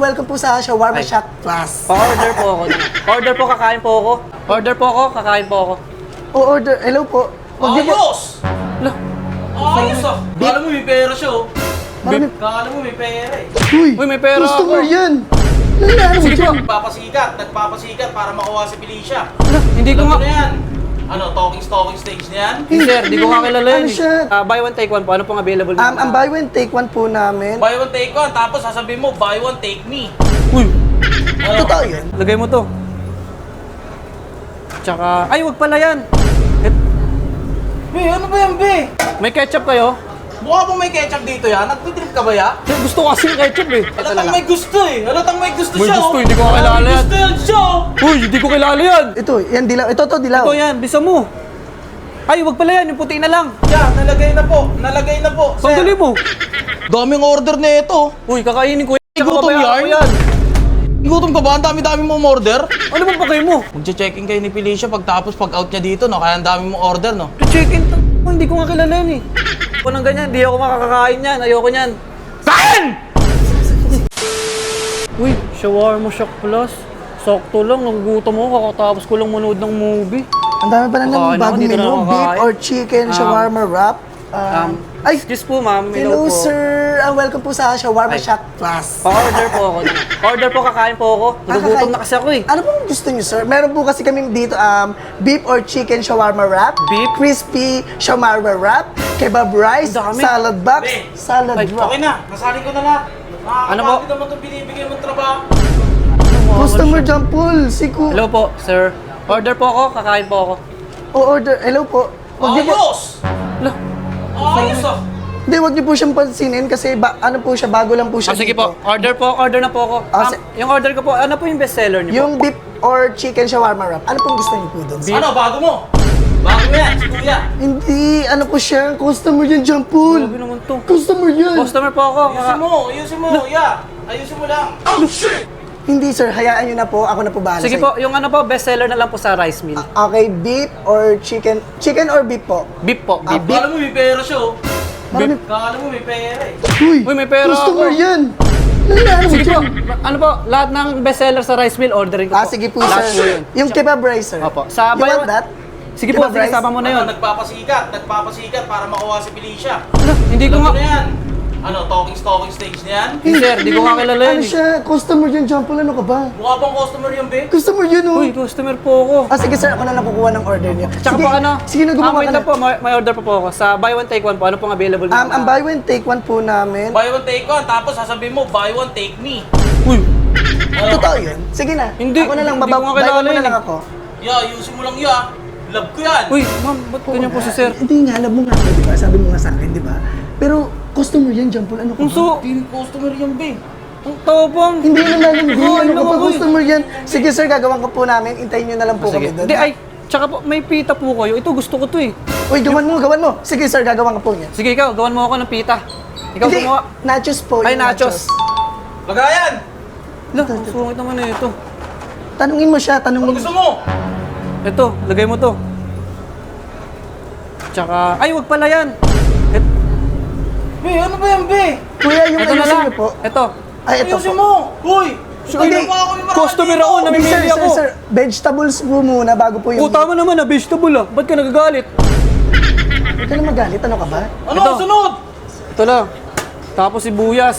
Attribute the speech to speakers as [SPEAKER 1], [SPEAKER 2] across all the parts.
[SPEAKER 1] welcome po sa Shawarma Shack Plus.
[SPEAKER 2] Pa-order po ako. Order po, kakain po ako. Order po ako, kakain po ako.
[SPEAKER 1] O-order, hello po. Huwag niyo po.
[SPEAKER 3] Ayos!
[SPEAKER 2] Ala,
[SPEAKER 3] Ayos ah! Kala mo may pera siya oh.
[SPEAKER 1] Marami-
[SPEAKER 3] Kala mo may pera eh.
[SPEAKER 1] Uy,
[SPEAKER 2] Uy, may pera
[SPEAKER 1] customer
[SPEAKER 2] ako.
[SPEAKER 1] yan. Ano mo
[SPEAKER 2] Sige po.
[SPEAKER 1] dyan?
[SPEAKER 3] Nagpapasikat para makuha si Felicia.
[SPEAKER 2] Ala, hindi ko
[SPEAKER 3] Alam mo
[SPEAKER 2] nga...
[SPEAKER 3] na yan? Ano, talking stage na yan?
[SPEAKER 2] Hindi, sir, di ko nga kilala yun.
[SPEAKER 1] Ano siya?
[SPEAKER 2] Buy one, take one po. Ano pong available na?
[SPEAKER 1] Ang buy one, take one po namin.
[SPEAKER 3] Buy one, take one, tapos sasabihin mo, buy one, take me.
[SPEAKER 2] Uy,
[SPEAKER 3] Ano?
[SPEAKER 1] Totoo yun.
[SPEAKER 2] lagay mo to. Tsaka... Ay, wag pala yan.
[SPEAKER 3] Be, ano ba yan, be?
[SPEAKER 2] May ketchup kayo?
[SPEAKER 3] Mukha pong may ketchup dito yan. Nagtitrip ka ba ya?
[SPEAKER 2] Sir, gusto ko kasi yung ketchup eh. Ito na
[SPEAKER 3] Halatang
[SPEAKER 2] lang.
[SPEAKER 3] may gusto eh. Halatang may gusto
[SPEAKER 2] May
[SPEAKER 3] siya
[SPEAKER 2] gusto,
[SPEAKER 3] oh.
[SPEAKER 2] hindi ko kilala
[SPEAKER 3] May
[SPEAKER 2] yan.
[SPEAKER 3] gusto yan siya oh.
[SPEAKER 2] Uy, hindi ko kilala yan.
[SPEAKER 1] Ito, yan dilaw. Ito to, dilaw.
[SPEAKER 2] Ito yan, bisa mo. Ay, wag pala yan. Yung puti na lang.
[SPEAKER 3] Yeah, nalagay na po. Nalagay na po.
[SPEAKER 2] Pagdali mo.
[SPEAKER 3] Daming order na ito.
[SPEAKER 2] Uy, kakainin ko yan. Tsaka
[SPEAKER 3] Gutom
[SPEAKER 2] babayaran ko
[SPEAKER 3] yan? Gutom ka ba? Ang dami-dami mong order.
[SPEAKER 2] Ano bang pagay mo?
[SPEAKER 3] Magche-checking kayo ni Felicia pagtapos pag-out niya dito, no? Kaya ang dami mong order, no?
[SPEAKER 2] Check-in to. Hindi ko nga kilala yan eh. Ako nang ganyan, hindi ako makakakain yan. Ayoko niyan.
[SPEAKER 3] Saan?
[SPEAKER 2] Uy, Shawarma Shack Plus. Sakto lang, nagugutom ako kakatapos ko lang manood ng movie.
[SPEAKER 1] Ang dami pa na ng
[SPEAKER 2] Kakain ako,
[SPEAKER 1] bagong
[SPEAKER 2] dito na
[SPEAKER 1] menu.
[SPEAKER 2] ako
[SPEAKER 1] Beef
[SPEAKER 2] kakain.
[SPEAKER 1] or chicken shawarma wrap. Ay,
[SPEAKER 2] Excuse po ma'am,
[SPEAKER 1] hello
[SPEAKER 2] hello po.
[SPEAKER 1] sir. Welcome po sa Shawarma
[SPEAKER 2] Ay.
[SPEAKER 1] Shack Plus.
[SPEAKER 2] Pa-order po ako. Order po, kakain po ako. Nagugutom
[SPEAKER 1] Kakain-
[SPEAKER 2] na kasi ako eh.
[SPEAKER 1] Ano pong gusto niyo, sir? Meron po kasi kami dito beef or chicken shawarma wrap,
[SPEAKER 2] Beef?
[SPEAKER 1] crispy shawarma wrap, kebab rice,
[SPEAKER 2] Ang dami.
[SPEAKER 1] salad box,
[SPEAKER 3] Be,
[SPEAKER 1] salad
[SPEAKER 2] ay,
[SPEAKER 1] wrap.
[SPEAKER 3] Okay na, nasalin ko na lahat.
[SPEAKER 2] Ano po?
[SPEAKER 3] Nakakapagod naman itong binibigay mong trabaho.
[SPEAKER 1] Customer Jampol, siku.
[SPEAKER 2] Hello po, sir. Order po ako, kakain po ako.
[SPEAKER 1] O-order, hello po. Wag niyo po,
[SPEAKER 3] Ayos!
[SPEAKER 2] Ala,
[SPEAKER 3] Ayos ah!
[SPEAKER 1] hindi, wag niyo po siyang pansinin kasi ano po siya, bago lang po siya
[SPEAKER 2] sige
[SPEAKER 1] dito.
[SPEAKER 2] po, order na po ako.
[SPEAKER 1] Ah,
[SPEAKER 2] Yung order ko po, ano po yung bestseller niyo po?
[SPEAKER 1] Yung beef or chicken shawarma wrap, ano pong gusto niyo po doon?
[SPEAKER 2] Beef.
[SPEAKER 3] Ano, bago mo? Bago mo yan, si kuya.
[SPEAKER 1] Hindi, ano po siya, customer yan, Jampol.
[SPEAKER 2] Grabe naman to.
[SPEAKER 1] Customer yan.
[SPEAKER 2] Customer po ako.
[SPEAKER 3] Ayusin mo, yeah. Ayusin mo lang.
[SPEAKER 1] Hindi sir, hayaan niyo na po, ako na po bahala
[SPEAKER 2] Sige
[SPEAKER 1] sa
[SPEAKER 2] po, yung ano po, bestseller na lang po sa rice meal.
[SPEAKER 1] Okay, beef or chicken? Chicken or beef po?
[SPEAKER 2] Beef po, beef.
[SPEAKER 3] Kala mo may pera siya oh.
[SPEAKER 1] Marami-
[SPEAKER 3] Kala mo may pera eh.
[SPEAKER 1] Uy,
[SPEAKER 2] Uy, may pera
[SPEAKER 1] customer
[SPEAKER 2] ako.
[SPEAKER 1] yan. Ano mo
[SPEAKER 2] Sige po,
[SPEAKER 1] dyan?
[SPEAKER 2] ano po, lahat ng bestseller sa rice meal, ordering ko po.
[SPEAKER 1] Sige po
[SPEAKER 2] Lahat po
[SPEAKER 1] sir.
[SPEAKER 2] yun.
[SPEAKER 1] Yung kebab rice sir.
[SPEAKER 2] Opo. Sa
[SPEAKER 1] You
[SPEAKER 2] buy
[SPEAKER 1] want
[SPEAKER 2] one-
[SPEAKER 1] that?
[SPEAKER 2] Sige po,
[SPEAKER 1] Kebab
[SPEAKER 2] sige,
[SPEAKER 1] rice?
[SPEAKER 2] sama mo na yun.
[SPEAKER 3] Nagpapasikat para makuha si Felicia.
[SPEAKER 2] Ala, hindi ko
[SPEAKER 3] Alam
[SPEAKER 2] nga...
[SPEAKER 3] mo na yan? Ano, talking stage na yan?
[SPEAKER 2] Hindi, sir, hindi ko nga kilala
[SPEAKER 1] Ano
[SPEAKER 2] yun eh.
[SPEAKER 1] siya? Customer yan, Jampol. Ano ka ba?
[SPEAKER 3] Mukha bang customer yung be?
[SPEAKER 1] Customer yan oh.
[SPEAKER 2] Uy, customer po ako.
[SPEAKER 1] Sige sir, ako na lang kukuha ng order niyo.
[SPEAKER 2] Tsaka
[SPEAKER 1] sige,
[SPEAKER 2] po ano,
[SPEAKER 1] Sige na, gumawa
[SPEAKER 2] wait
[SPEAKER 1] ka
[SPEAKER 2] lang
[SPEAKER 1] na.
[SPEAKER 2] po, may order pa po ako. Sa buy one, take one po, ano pong available na?
[SPEAKER 1] Ang buy one, take one po namin.
[SPEAKER 3] Buy one, take one, tapos sasabihin mo, buy one, take me.
[SPEAKER 2] Uy,
[SPEAKER 3] Ano?
[SPEAKER 1] Totoo yun. Sige na.
[SPEAKER 2] Hindi,
[SPEAKER 1] Ako na lang,
[SPEAKER 2] hindi ko nga
[SPEAKER 1] buy
[SPEAKER 2] kilala
[SPEAKER 1] one mo na
[SPEAKER 2] yun
[SPEAKER 1] lang
[SPEAKER 2] eh.
[SPEAKER 1] ako.
[SPEAKER 3] Yeah, ayusin mo lang ya. Love ko yan.
[SPEAKER 2] uy, ma'am, ba't ganyan po si sir?
[SPEAKER 1] Hindi nga, alam mo nga ako, di ba? Sabi mo nga sa akin, di ba? Pero, customer yan, Jampol. Ano ka
[SPEAKER 2] Kung
[SPEAKER 1] ba?
[SPEAKER 2] so,
[SPEAKER 3] Hindi customer yung be.
[SPEAKER 2] ang tabang.
[SPEAKER 1] Hindi naman, hindi.
[SPEAKER 2] Oo,
[SPEAKER 1] Ano ka ba?
[SPEAKER 2] naman, uy.
[SPEAKER 1] Customer yan. Sige sir, gagawin ko po namin. Intayin nyo na lang po kami doon.
[SPEAKER 2] Hindi, ay, tsaka po, may pita po kayo. Ito, gusto ko to eh.
[SPEAKER 1] Uy, gawan mo. Sige sir, gagawin ko po niya.
[SPEAKER 2] Sige, ikaw, gawan mo ako ng pita. Ikaw
[SPEAKER 1] Hindi,
[SPEAKER 2] gumawa.
[SPEAKER 1] nachos po.
[SPEAKER 2] Ay,
[SPEAKER 1] yung
[SPEAKER 2] nachos.
[SPEAKER 3] Lagayan!
[SPEAKER 2] Lah, ang sungit naman na ito.
[SPEAKER 1] Tanungin mo siya,
[SPEAKER 3] Ano
[SPEAKER 1] tanungin
[SPEAKER 3] gusto
[SPEAKER 1] mo.
[SPEAKER 3] mo?
[SPEAKER 2] Ito, lagay mo to. Tsaka, ay, wag pala yan.
[SPEAKER 3] Be, ano ba yan be?
[SPEAKER 1] Kuya, yung
[SPEAKER 2] Ito na
[SPEAKER 1] ayusin
[SPEAKER 2] lang.
[SPEAKER 1] niyo po.
[SPEAKER 2] Ito.
[SPEAKER 1] Ay, ito
[SPEAKER 3] Ayusin
[SPEAKER 1] po.
[SPEAKER 3] mo! Hoy!
[SPEAKER 1] Hindi.
[SPEAKER 3] Hindi pa ako yung
[SPEAKER 2] Customer ako,
[SPEAKER 1] Hindi,
[SPEAKER 2] namimili ako.
[SPEAKER 1] sir. Vegetables po muna bago po yung...
[SPEAKER 2] Oh, tama naman na, vegetable ah. Ba't ka nagagalit?
[SPEAKER 1] Huwag ka na magalit, ano ka ba?
[SPEAKER 3] Ano?
[SPEAKER 2] Ito.
[SPEAKER 3] Sunod!
[SPEAKER 2] Ito lang. Tapos sibuyas.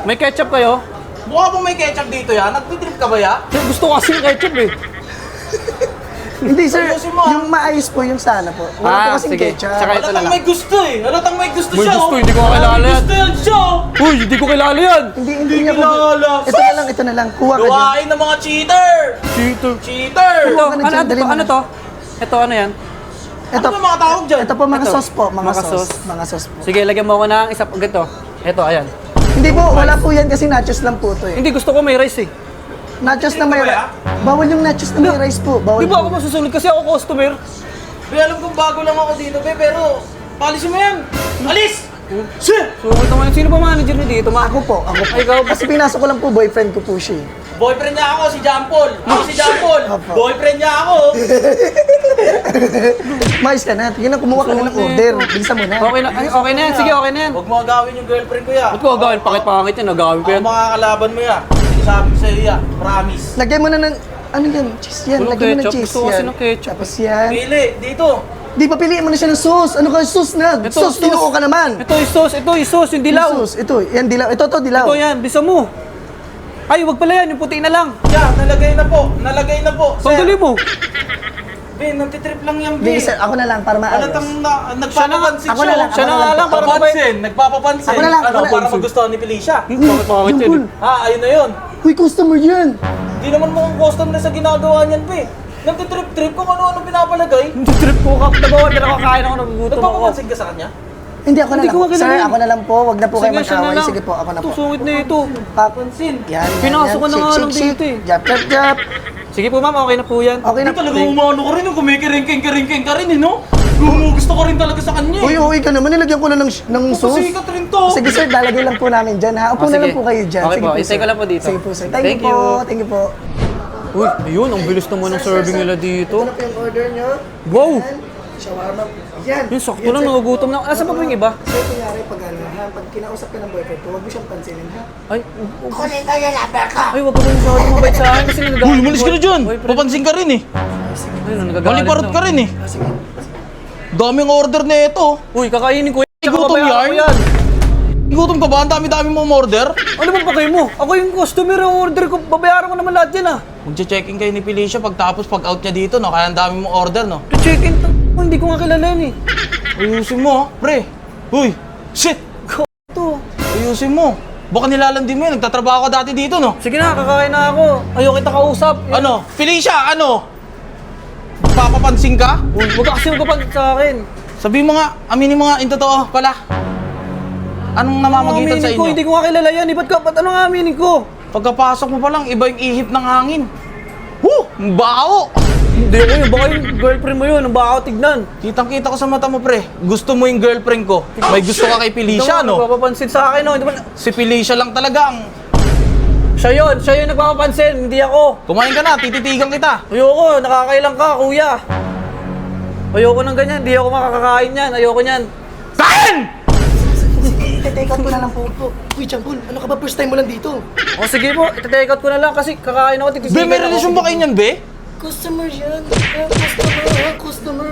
[SPEAKER 2] May ketchup kayo?
[SPEAKER 3] Mukha pong may ketchup dito yan. Nagtitrip ka ba ya?
[SPEAKER 2] Sir, gusto ko kasi yung ketchup eh.
[SPEAKER 1] Hindi sir,
[SPEAKER 3] Ayusin mo, ah.
[SPEAKER 1] yung maayos po yung sana po. Wala po kasing
[SPEAKER 2] sige.
[SPEAKER 1] ketchup.
[SPEAKER 2] Tsaka ito na
[SPEAKER 3] Halatang
[SPEAKER 2] lang.
[SPEAKER 3] may gusto eh. Halatang may gusto
[SPEAKER 2] May
[SPEAKER 3] siya
[SPEAKER 2] gusto,
[SPEAKER 3] oh.
[SPEAKER 2] hindi ko kilala
[SPEAKER 3] May
[SPEAKER 2] yan.
[SPEAKER 3] gusto yan siya oh.
[SPEAKER 2] Uy, hindi ko kilala yan.
[SPEAKER 1] Hindi niya po.
[SPEAKER 3] kilala.
[SPEAKER 1] Ito na lang. Kuha ka dyan.
[SPEAKER 3] Gawain ng mga cheater!
[SPEAKER 2] Cheater.
[SPEAKER 3] Cheater!
[SPEAKER 2] Ito,
[SPEAKER 1] ka na
[SPEAKER 2] ano,
[SPEAKER 1] dyan,
[SPEAKER 2] ano,
[SPEAKER 1] dali
[SPEAKER 2] to?
[SPEAKER 1] mo
[SPEAKER 2] Ano
[SPEAKER 1] na.
[SPEAKER 2] to? Ito, ano yan?
[SPEAKER 3] Ano ba mga tawag dyan?
[SPEAKER 1] Ito po, mga
[SPEAKER 2] Ito.
[SPEAKER 1] sauce po. Mga
[SPEAKER 2] Mga
[SPEAKER 1] sauce.
[SPEAKER 2] sauce.
[SPEAKER 1] Mga sauce po.
[SPEAKER 2] Sige, lagyan mo ako ng isa pag ito. Ito, ayan.
[SPEAKER 1] Hindi po, wala po yan kasi nachos lang po to eh.
[SPEAKER 2] Hindi, gusto ko may rice eh.
[SPEAKER 1] Nachos na may
[SPEAKER 3] Hindi ba
[SPEAKER 1] rice. Bawal yung nachos na may rice po. Bawal
[SPEAKER 2] Di ba ako
[SPEAKER 1] po.
[SPEAKER 2] masusunod kasi ako customer?
[SPEAKER 3] Be, alam kong bago lang ako dito be, pero palisin mo yan! Alis!
[SPEAKER 2] Sungit naman. Sino ba manager niyo dito, ma?
[SPEAKER 1] Ako po.
[SPEAKER 2] Ay, ikaw ba?
[SPEAKER 1] Kasi pinasok ko lang po, boyfriend ko po siya.
[SPEAKER 3] Boyfriend niya ako, si John Paul. Ako si John Paul.
[SPEAKER 1] Opo.
[SPEAKER 3] Boyfriend niya ako.
[SPEAKER 1] Mais ka na. Tingnan na, kumuha ka na ng order. Bilisan mo na.
[SPEAKER 2] Okay na, ay, okay na yan. Sige, okay na yan.
[SPEAKER 3] Huwag mo agawin yung girlfriend ko ya.
[SPEAKER 2] Ba't ko gagawin? Pakit-pakit yan. Nagawin ko yan.
[SPEAKER 3] Ang mga kalaban mo ya. Sinasabi ko sa'yo ya. Promise.
[SPEAKER 1] Lagyan mo na ng, ano yan? Cheese yan.
[SPEAKER 2] Walang
[SPEAKER 1] Lagyan mo ng
[SPEAKER 2] ketchup.
[SPEAKER 1] cheese
[SPEAKER 2] Gusto ko kasi
[SPEAKER 1] yan.
[SPEAKER 2] ng ketchup.
[SPEAKER 1] Tapos yan.
[SPEAKER 3] Pili, dito.
[SPEAKER 1] Di ba piliin mo na siya ng sauce? Ano ka sauce na? Sauce, tinuo ka naman.
[SPEAKER 2] Ito yung sauce, yung dilaw.
[SPEAKER 1] Sauce, ito. Yan, dilaw. Ito, dilaw.
[SPEAKER 2] Ito yan, bisa mo. Ay, wag pala yan, yung puti na lang.
[SPEAKER 3] Ya, nalagay na po. Nalagay na po.
[SPEAKER 2] Pagdali mo.
[SPEAKER 3] Ben, nantitrip lang yan,
[SPEAKER 1] Hindi,
[SPEAKER 3] Ben.
[SPEAKER 1] sir, ako na lang para maayos.
[SPEAKER 3] Alatang nagpapapansin
[SPEAKER 1] Ako na lang,
[SPEAKER 3] siya.
[SPEAKER 2] Siya na nga lang, para
[SPEAKER 3] Papansin, nagpapapansin.
[SPEAKER 1] Ako na lang,
[SPEAKER 3] Ano,
[SPEAKER 1] ako na.
[SPEAKER 3] para magustuhan ni Felicia.
[SPEAKER 2] Pakit-pakit yan.
[SPEAKER 1] Jungkook.
[SPEAKER 3] Ayun na yun.
[SPEAKER 1] Uy, customer yan.
[SPEAKER 3] Hindi naman mukhang custom na sa ginagawa niyan, be. Nantitrip-trip kung ano-ano pinapalagay.
[SPEAKER 2] Hindi trip ko ka. Nagawa, nakakain ako, nagugutom ako.
[SPEAKER 3] Nagpapapansin ka sa kanya?
[SPEAKER 1] Hindi, ako na
[SPEAKER 2] Hindi
[SPEAKER 1] lang.
[SPEAKER 2] ko nga
[SPEAKER 1] Sir,
[SPEAKER 2] kilala.
[SPEAKER 1] ako na lang po. Wag na po kayo
[SPEAKER 2] Sige, siya na
[SPEAKER 1] mag-away.
[SPEAKER 2] lang.
[SPEAKER 1] Sige po, ako na po.
[SPEAKER 2] Ito, sungit na ito.
[SPEAKER 3] Papansin.
[SPEAKER 1] Yan,
[SPEAKER 2] Pinasok ko na nga lang dito eh.
[SPEAKER 1] Jap, jap, jap.
[SPEAKER 2] Sige po ma'am, okay na po yan.
[SPEAKER 1] Okay na
[SPEAKER 3] Hindi
[SPEAKER 1] po.
[SPEAKER 3] talaga umano ka rin, kumikiringking ka rin, eh, no? Gusto ko rin talaga sa kanya,
[SPEAKER 1] Uy, uwi ka naman. Nilagyan ko na ng sauce.
[SPEAKER 3] Pasikat rin to.
[SPEAKER 1] Sige sir, lalagay lang po namin dyan ha. Upo na lang po kayo dyan.
[SPEAKER 2] Okay
[SPEAKER 1] Sige
[SPEAKER 2] po,
[SPEAKER 1] po,
[SPEAKER 2] isay
[SPEAKER 1] sir.
[SPEAKER 2] ko lang po dito.
[SPEAKER 1] Sige po sir. Thank
[SPEAKER 2] Thank
[SPEAKER 1] you po.
[SPEAKER 2] you.
[SPEAKER 1] Thank you po.
[SPEAKER 2] Uy, ayun, ang bilis naman ng serving nila
[SPEAKER 1] Ito
[SPEAKER 2] dito.
[SPEAKER 1] na po yung order nyo.
[SPEAKER 2] Wow!
[SPEAKER 1] Yan. Shawarma. Yan.
[SPEAKER 2] Yung sakto
[SPEAKER 1] Yan,
[SPEAKER 2] lang,
[SPEAKER 1] sir.
[SPEAKER 2] nagugutom na. Asan pa po yung iba?
[SPEAKER 1] Sir, kunyari pag ano, ha, pag kinausap ka ng boyfriend ko, huwag mo siyang pansinin ha.
[SPEAKER 2] Ay,
[SPEAKER 1] Kunin ko yung number ko.
[SPEAKER 2] ay, wag ka mong masyadong mabait sa akin kasi nagagalit.
[SPEAKER 3] Uy, umalis ka na dyan.
[SPEAKER 2] Boyfriend.
[SPEAKER 3] Papansin ka rin, eh.
[SPEAKER 2] Ayun, nagagalit
[SPEAKER 3] Baliparot
[SPEAKER 2] na.
[SPEAKER 3] ka rin, eh.
[SPEAKER 1] Sige.
[SPEAKER 3] Daming order na ito.
[SPEAKER 2] Uy, kakainin ko yan. Tsaka
[SPEAKER 3] Gutom
[SPEAKER 2] babayaran ko
[SPEAKER 3] yan? Gutom ka ba? Ang dami-dami mong order.
[SPEAKER 2] Ano bang pagay mo? Ako yung customer, yung order ko. Babayaran ko naman lahat yan ah.
[SPEAKER 3] Magche-checking kayo ni Felicia pagtapos pag-out niya dito, no? Kaya ang dami mong order, no?
[SPEAKER 2] To check in. Hindi ko nga kilala yan eh.
[SPEAKER 3] Ayusin mo, ha? Pre. Uy, shit!
[SPEAKER 2] Ito.
[SPEAKER 3] Ayusin mo. Baka nilalandi mo yun. Nagtatrabaho ka dati dito, no?
[SPEAKER 2] Sige na, kakain na ako. Ayaw kita kausap.
[SPEAKER 3] Ano? Felicia, ano? Papapansin ka?
[SPEAKER 2] Uy, wag ka kasi magpapansin sa akin.
[SPEAKER 3] Sabi mo nga, aminin mo nga yung totoo pala. Anong namamagitan sa
[SPEAKER 2] Aminin ko,
[SPEAKER 3] inyo?
[SPEAKER 2] hindi ko nga kilala yan. Ba't ano nga aminin ko?
[SPEAKER 3] Pagkapasok mo pa lang, iba yung ihip ng hangin. Woo! Ang baho!
[SPEAKER 2] Hindi ko yun. Baka yung girlfriend mo yun. Ang baka ako tignan.
[SPEAKER 3] Kitang-kita ko sa mata mo, pre. Gusto mo yung girlfriend ko. May gusto ka kay Felicia, no?
[SPEAKER 2] Nagpapapansin sa akin, no? Hindi ba?
[SPEAKER 3] Si Felicia lang talaga ang...
[SPEAKER 2] Siya yun nagpapapansin. Hindi ako.
[SPEAKER 3] Kumain ka na, tititigan kita.
[SPEAKER 2] Ayoko, nakakailang ka, kuya. Ayoko ng ganyan. Hindi ako makakakain yan. Ayoko niyan.
[SPEAKER 3] Kain!
[SPEAKER 1] Take out ko na lang po. Uy, Jampol, ano ka ba? First time mo lang dito.
[SPEAKER 2] O sige po, ite-take out ko na lang kasi kakain ako.
[SPEAKER 3] Be, may relasyon ba kayo niyan, be?
[SPEAKER 1] Customer yan. Customer.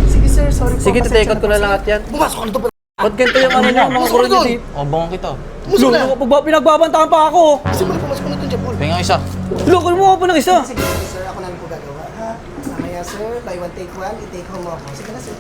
[SPEAKER 1] Sige sir, sorry po.
[SPEAKER 2] Sige, ite-take out ko na lahat yan.
[SPEAKER 1] Pumasok ka na to.
[SPEAKER 2] Ba't ganito yung ano niya, mga
[SPEAKER 1] Pumasok
[SPEAKER 2] kuron
[SPEAKER 1] ka
[SPEAKER 2] niya
[SPEAKER 1] doon.
[SPEAKER 2] dito?
[SPEAKER 3] O, bangon kita.
[SPEAKER 1] Pumasok na.
[SPEAKER 2] Pinagbabantahan pa ako.
[SPEAKER 1] Kasi mo na pumasok ka na to, Jampol.
[SPEAKER 3] Penga isa.
[SPEAKER 2] Lokal mo ako pa ng isa.
[SPEAKER 1] Sige, sir, ako na lang po gagawa. Ha? Mamaya sir, buy one take one, i-take home mo ako. Sige na sir.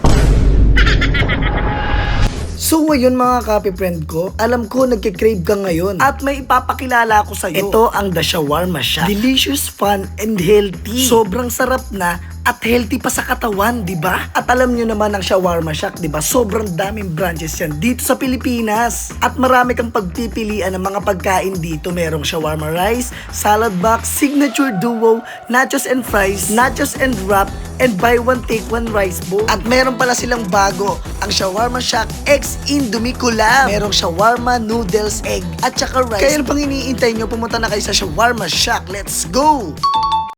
[SPEAKER 1] So ngayon mga copy friend ko, alam ko nagkikrave ka ngayon at may ipapakilala ko sa'yo. Ito ang The Shawarma Shack. Delicious, fun, and healthy. Sobrang sarap na at healthy pa sa katawan, di ba? At alam nyo naman ang Shawarma Shack, di ba? Sobrang daming branches yan dito sa Pilipinas. At marami kang pagpipilian ng mga pagkain dito. Merong shawarma rice, salad box, signature duo, nachos and fries, nachos and wrap, and buy one take one rice bowl. At meron pala silang bago, ang Shawarma Shack X Indomie Collab. Merong shawarma, noodles, egg, at saka rice. Kaya ano pang iniintay nyo, pumunta na kayo sa Shawarma Shack. Let's go!